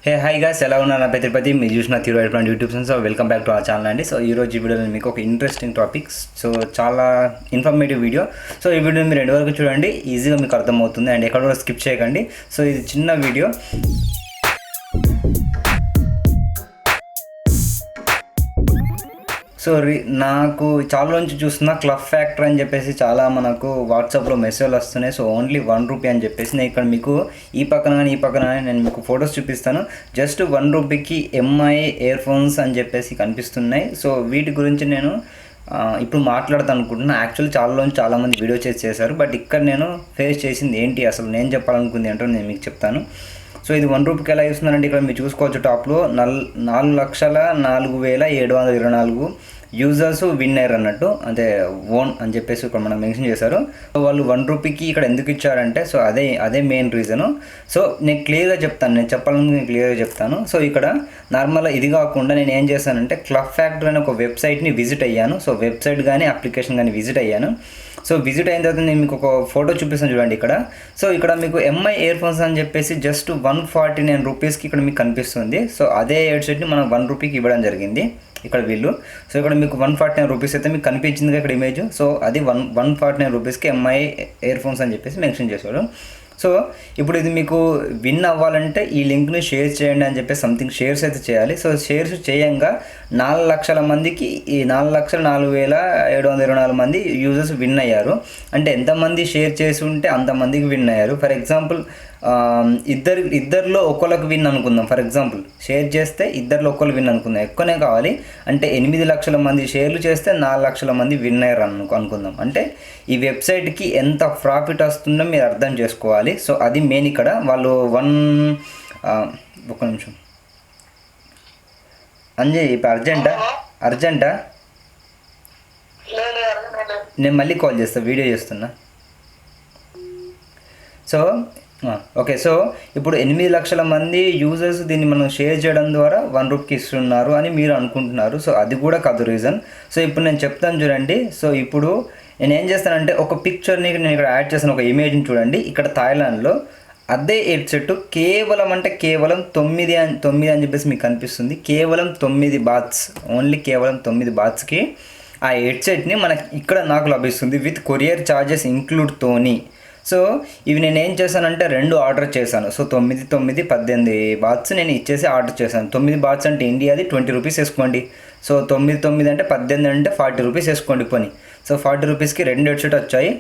Hey hi guys, ఎలా ఉన్నారు? నా పేరు తిరుపతి. మీరు చూసిన Thiruitplant YouTube channel. So welcome back to our channel అండి. సో ఈ రోజు ఈ వీడియోలో మీకు ఒక ఇంట్రెస్టింగ్ టాపిక్స్, సో చాలా ఇన్ఫర్మేటివ్ వీడియో. సో ఈ వీడియో మీరు ఎండ్ వరకు చూడండి, ఈజీగా మీకు అర్థమవుతుంది అండ్ ఎక్కడ కూడా స్కిప్ చేయకండి. సో ఇది చిన్న వీడియో. సో నాకు చాలా నుంచి చూస్తున్నా క్లబ్ ఫ్యాక్టర్ అని చెప్పేసి చాలా మనకు వాట్సాప్లో మెసేజ్లు వస్తున్నాయి. సో ఓన్లీ ₹1 అని చెప్పేసి నేను ఇక్కడ మీకు ఈ పక్కన కానీ నేను మీకు ఫొటోస్ చూపిస్తాను. జస్ట్ ₹1కి ఎంఐ ఇయర్ ఫోన్స్ అని చెప్పేసి కనిపిస్తున్నాయి. సో వీటి గురించి నేను ఇప్పుడు మాట్లాడతాను అనుకుంటున్నా. యాక్చువల్లీ చాలామంది వీడియో చేశారు, బట్ ఇక్కడ నేను ఫేస్ చేసింది ఏంటి, అసలు నేను చెప్పాలనుకుంది ఏంటో నేను మీకు చెప్తాను. సో ఇది ₹1కి ఎలా ఇస్తున్నారంటే ఇక్కడ మీరు చూసుకోవచ్చు టాప్లో 4,04,724 యూజర్స్ విన్ అయ్యారు అన్నట్టు, అంటే ఓన్ అని చెప్పేసి ఇక్కడ మనం మెన్షన్ చేశారు. సో వాళ్ళు ₹1కి ఇక్కడ ఎందుకు ఇచ్చారంటే సో అదే మెయిన్ రీజను. సో నేను క్లియర్గా చెప్తాను. సో ఇక్కడ నార్మల్గా ఇది కాకుండా నేను ఏం చేశానంటే క్లబ్ ఫ్యాక్టర్ అనే ఒక వెబ్సైట్ని విజిట్ అయ్యాను. సో వెబ్సైట్ కానీ అప్లికేషన్ కానీ విజిట్ అయ్యాను. సో విజిట్ అయిన తర్వాత నేను మీకు ఒక ఫోటో చూపిస్తాను చూడండి ఇక్కడ. సో ఇక్కడ మీకు ఎంఐ ఇయర్ ఫోన్స్ అని చెప్పేసి జస్ట్ ₹149కి ఇక్కడ మీకు కనిపిస్తుంది. సో అదే హెడ్సెట్ని మనం ₹1కి ఇవ్వడం జరిగింది ఇక్కడ వీళ్ళు. సో ఇక్కడ మీకు ₹149 అయితే మీకు కనిపించింది ఇక్కడ ఇమేజ్. సో అది ₹149కి ఎంఐ ఇయర్ ఫోన్స్ అని చెప్పేసి మెన్షన్ చేశాడు. సో ఇప్పుడు ఇది మీకు విన్ అవ్వాలంటే ఈ లింక్ని షేర్ చేయండి అని చెప్పేసి సంథింగ్ షేర్స్ అయితే చేయాలి. సో షేర్స్ చేయంగా 4 లక్షల మందికి ఈ 4,04,724 మంది యూజర్స్ విన్ అయ్యారు. అంటే ఎంతమంది షేర్ చేసి ఉంటే అంతమందికి విన్ అయ్యారు. ఫర్ ఎగ్జాంపుల్ ఇద్దరిలో ఒకళ్ళకి విన్ అనుకుందాం. ఫర్ ఎగ్జాంపుల్ షేర్ చేస్తే ఇద్దరిలో ఒకళ్ళు విన్ అనుకుందాం, ఎక్కువనే కావాలి. అంటే 8 లక్షల మంది షేర్లు చేస్తే 4 లక్షల మంది విన్ అయ్యారు అనుకుందాం. అంటే ఈ వెబ్సైట్కి ఎంత ప్రాఫిట్ వస్తుందో మీరు అర్థం చేసుకోవాలి. సో అది మెయిన్ ఇక్కడ వాళ్ళు ఒక నిమిషం అంజయ్, ఇప్పుడు అర్జెంటా నేను మళ్ళీ కాల్ చేస్తాను, వీడియో చేస్తున్నా. సో ఓకే, సో ఇప్పుడు 8 లక్షల మంది యూజర్స్ దీన్ని మనం షేర్ చేయడం ద్వారా ₹1 ఇస్తున్నారు అని మీరు అనుకుంటున్నారు. సో అది కూడా కాదు రీజన్. సో ఇప్పుడు నేను చెప్తాను చూడండి. సో ఇప్పుడు నేను ఏం చేస్తానంటే ఒక పిక్చర్ని నేను ఇక్కడ యాడ్ చేస్తాను, ఒక ఇమేజ్ని చూడండి. ఇక్కడ థాయిలాండ్లో అదే హెడ్సెట్ కేవలం 9 అని చెప్పేసి మీకు కనిపిస్తుంది. కేవలం 9 బాత్స్, ఓన్లీ కేవలం 9 బాత్స్కి ఆ హెడ్సెట్ని మనకి ఇక్కడ నాకు లభిస్తుంది విత్ కొరియర్ ఛార్జెస్ ఇంక్లూడ్తోని. సో ఇవి నేను ఏం చేశానంటే 2 ఆర్డర్ చేశాను. సో 18 బాత్స్ నేను ఇచ్చేసి ఆర్డర్ చేశాను. 9 బాత్స్ అంటే ఇండియాది ₹20 వేసుకోండి. సో 9 అంటే 18 అంటే ₹40 వేసుకోండి పోనీ. సో ₹40కి 2 హెడ్సెట్ వచ్చాయి.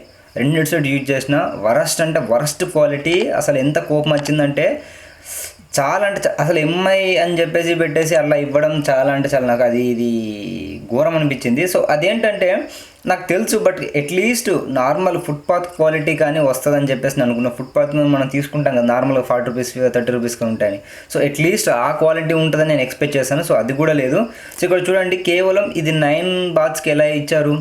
2 హెడ్సెట్ యూజ్ చేసిన వరస్ట్ క్వాలిటీ. అసలు ఎంత కోపం వచ్చిందంటే చాలా అసలు ఎంఐ అని చెప్పేసి పెట్టేసి అలా ఇవ్వడం చాలా నాకు ఇది ఘోరం అనిపించింది. సో అదేంటంటే నాకు తెలుసు, but at least normal footpath quality కానీ వస్తుందని చెప్పేసి నేను అనుకున్నా. ఫుట్పాత్ మనం తీసుకుంటాం కదా నార్మల్గా ₹40 ₹30 ఉంటాయని. సో అట్లీస్ట్ ఆ క్వాలిటీ ఉంటుందని నేను ఎక్స్పెక్ట్ చేశాను. సో అది కూడా లేదు. సో ఇక్కడ చూడండి, కేవలం ఇది 9 బాత్స్కి ఎలా ఇచ్చారు.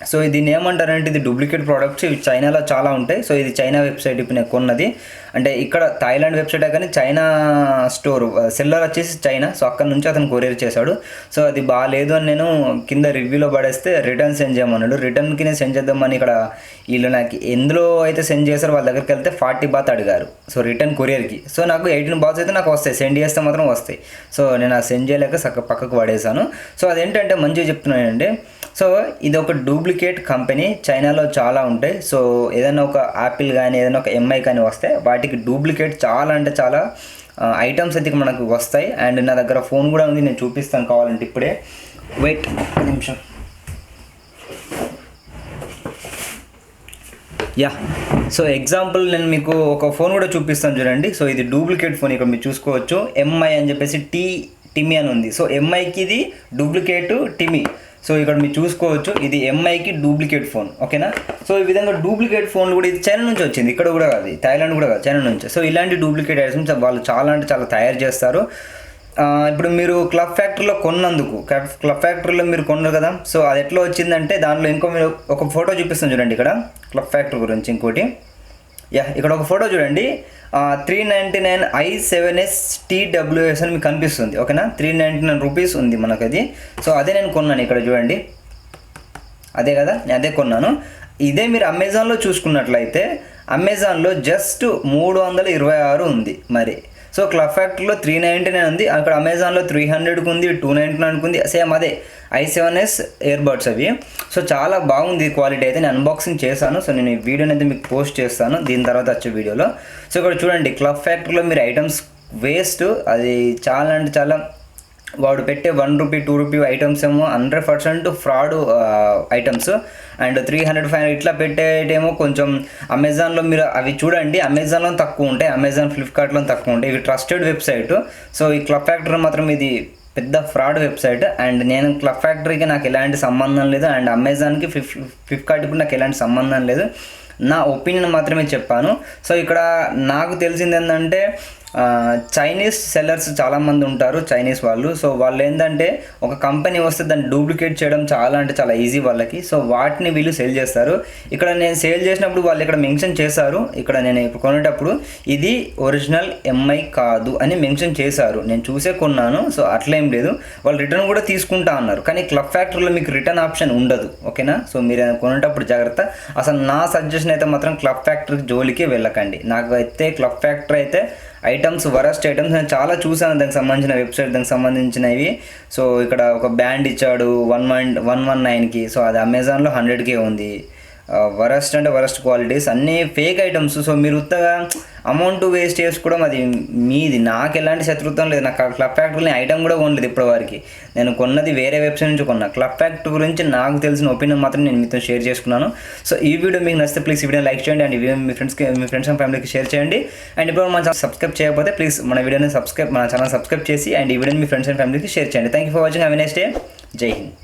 సో దీన్ని ఏమంటారంటే ఇది డూప్లికేట్ ప్రోడక్ట్స్. ఇవి చైనాలో చాలా ఉంటాయి. సో ఇది చైనా వెబ్సైట్ ఇప్పుడు నేను కొన్నది. అంటే ఇక్కడ థాయిలాండ్ వెబ్సైటే కానీ చైనా స్టోర్ సెల్లర్ వచ్చేసి చైనా. సో అక్కడ నుంచి అతను కొరియర్ చేశాడు. సో అది బాగాలేదు అని నేను కింద రివ్యూలో పడేస్తే రిటర్న్ సెండ్ చేయమన్నాడు. రిటర్న్కి నేను సెండ్ చేద్దామని ఇక్కడ వీళ్ళు నాకు ఎందులో అయితే సెండ్ చేశారో వాళ్ళ దగ్గరికి వెళ్తే 40 బాత్ అడిగారు. So return కొరియర్కి. సో నాకు 18 బాత్స్ అయితే నాకు వస్తాయి, సెండ్ చేస్తే మాత్రం వస్తాయి. సో నేను ఆ సెండ్ చేయలేక పక్కకు పడేశాను. సో అదేంటంటే మంచిగా చెప్తున్నానండి. సో ఇది ఒక డూప్లికేట్ కంపెనీ, చైనాలో చాలా ఉంటాయి. సో ఏదైనా ఒక యాపిల్ కానీ ఏదైనా ఒక ఎంఐ కానీ వస్తే వాటికి డూప్లికేట్ చాలా ఐటమ్స్ అయితే మనకు వస్తాయి. అండ్ నా దగ్గర ఫోన్ కూడా ఉంది, నేను చూపిస్తాను కావాలంటే ఇప్పుడే. వెయిట్ నిమిషం. సో ఎగ్జాంపుల్ నేను మీకు ఒక ఫోన్ కూడా చూపిస్తాను చూడండి. సో ఇది డూప్లికేట్ ఫోన్, ఇక్కడ మీరు చూసుకోవచ్చు. ఎంఐ అని చెప్పేసి టిమి అని ఉంది. సో ఎంఐకి ఇది డూప్లికేట్ టిమి. సో ఇక్కడ మీరు చూసుకోవచ్చు, ఇది ఎంఐకి డూప్లికేట్ ఫోన్. ఓకేనా. సో ఈ విధంగా డూప్లికేట్ ఫోన్లు కూడా ఇది చైనా నుంచి వచ్చింది, ఇక్కడ కూడా కాదు, థాయిలాండ్ కూడా కాదు, చైనా నుంచి. సో ఇలాంటి డూప్లికేట్ ఐటమ్స్ వాళ్ళు చాలా తయారు చేస్తారు. ఇప్పుడు మీరు క్లబ్ ఫ్యాక్టరీలో కొన్నందుకు, క్లబ్ ఫ్యాక్టరీలో మీరు కొన్నారు కదా. సో అది ఎట్లా వచ్చిందంటే దాంట్లో ఇంకో మీరు ఒక ఫోటో చూపిస్తాను చూడండి ఇక్కడ క్లబ్ ఫ్యాక్టరీ గురించి. ఇంకోటి ఇక్కడ ఒక ఫోటో చూడండి. 399 i7s TWS అని మీకు కనిపిస్తుంది. ఓకేనా. ₹399 ఉంది మనకు అది. సో అదే నేను కొన్నాను, ఇక్కడ చూడండి, అదే కదా, నేను అదే కొన్నాను. ఇదే మీరు అమెజాన్లో చూసుకున్నట్లయితే అమెజాన్లో జస్ట్ 326 ఉంది మరి. సో క్లబ్ ఫ్యాక్టరీలో 399 ఉంది, అక్కడ అమెజాన్లో 300కి ఉంది, 299కి ఉంది, సేమ్ అదే i7s ఇయర్బడ్స్ అవి. సో చాలా బాగుంది క్వాలిటీ అయితే. నేను అన్బాక్సింగ్ చేశాను. సో నేను ఈ వీడియోని అయితే మీకు పోస్ట్ చేస్తాను దీని తర్వాత వచ్చే వీడియోలో. సో ఇక్కడ చూడండి, క్లబ్ ఫ్యాక్టరీలో మీరు ఐటమ్స్ వేస్ట్, అది చాలా అంటే చాలా వాడు పెట్టే ₹1 ₹2 ఐటమ్స్ ఏమో 100% ఫ్రాడ్ ఐటమ్స్, అండ్ 300 500 ఇట్లా పెట్టేటేమో కొంచెం అమెజాన్లో మీరు అవి చూడండి, అమెజాన్లో తక్కువ ఉంటాయి, అమెజాన్ ఫ్లిప్కార్ట్లో తక్కువ ఉంటాయి. ఇవి ట్రస్టెడ్ వెబ్సైట్. సో ఈ క్లబ్ ఫ్యాక్టరీ మాత్రం ఇది పెద్ద ఫ్రాడ్ వెబ్సైట్. అండ్ నేను క్లబ్ ఫ్యాక్టరీకి నాకు ఎలాంటి సంబంధం లేదు, అండ్ అమెజాన్కి ఫ్లిప్కార్ట్కి కూడా నాకు ఎలాంటి సంబంధం లేదు, నా ఒపీనియన్ మాత్రమే చెప్పాను. సో ఇక్కడ నాకు తెలిసింది ఏంటంటే చైనీస్ సెల్లర్స్ చాలామంది ఉంటారు, చైనీస్ వాళ్ళు. సో వాళ్ళు ఏంటంటే ఒక కంపెనీ వస్తే దాన్ని డూప్లికేట్ చేయడం చాలా అంటే చాలా ఈజీ వాళ్ళకి. సో వాటిని వీళ్ళు సేల్ చేస్తారు. ఇక్కడ నేను సేల్ చేసినప్పుడు వాళ్ళు ఇక్కడ మెన్షన్ చేశారు, ఇక్కడ నేను ఇప్పుడు కొనేటప్పుడు ఇది ఒరిజినల్ ఎంఐ కాదు అని మెన్షన్ చేశారు. నేను చూసే కొన్నాను. సో అట్లేం లేదు, వాళ్ళు రిటర్న్ కూడా తీసుకుంటా అన్నారు. కానీ క్లబ్ ఫ్యాక్టరీలో మీకు రిటర్న్ ఆప్షన్ ఉండదు, ఓకేనా. సో మీరు కొనేటప్పుడు జాగ్రత్త. అసలు నా సజెషన్ అయితే మాత్రం క్లబ్ ఫ్యాక్టరీ జోలికి వెళ్ళకండి. నాకు అయితే క్లబ్ ఫ్యాక్టరీ అయితే ఐటమ్స్ వరస్ట్ ఐటమ్స్ నేను చాలా చూసాను, దానికి సంబంధించిన వెబ్సైట్, దానికి సంబంధించినవి. సో ఇక్కడ ఒక బ్యాండ్ ఇచ్చాడు 119కి, సో అది అమెజాన్లో 100K ఉంది. వరస్ట్ అంటే వరస్ట్ క్వాలిటీస్, అన్నీ ఫేక్ ఐటమ్స్. సో మీరు ఉత్తగా అమౌంట్ వేస్ట్ చేసుకోవడం అది మీది. నాకు ఎలాంటి శత్రుత్వం లేదు, నాకు క్లబ్ ఫ్యాక్టరీని ఐటమ్ కూడా కొనలేదు ఇప్పటి వరకు. నేను కొన్నది వేరే వెబ్సైట్ నుంచి కొన్నా. క్లబ్ ఫ్యాక్టరీ గురించి నాకు తెలిసిన ఒపీనియన్ మాత్రం నేను మీతో షేర్ చేసుకున్నాను. సో ఈ వీడియో మీకు నచ్చితే ప్లీజ్ ఈ వీడియో లైక్ చేయండి, అండ్ ఈ వీడియో మీ ఫ్రెండ్స్ అండ్ ఫ్యామిలీకి షేర్ చేయండి. అండ్ ఇప్పుడు మన ఛానల్ సబ్స్క్రైబ్ చేయకపోతే ప్లీజ్ మన ఛానల్ సబ్స్క్రైబ్ చేసి, అండ్ ఈ వీడియోని మీ ఫ్రెండ్స్ అండ్ ఫ్యామిలీకి షేర్ చేయండి. Thank you for watching. Have a nice day. జై హింద్.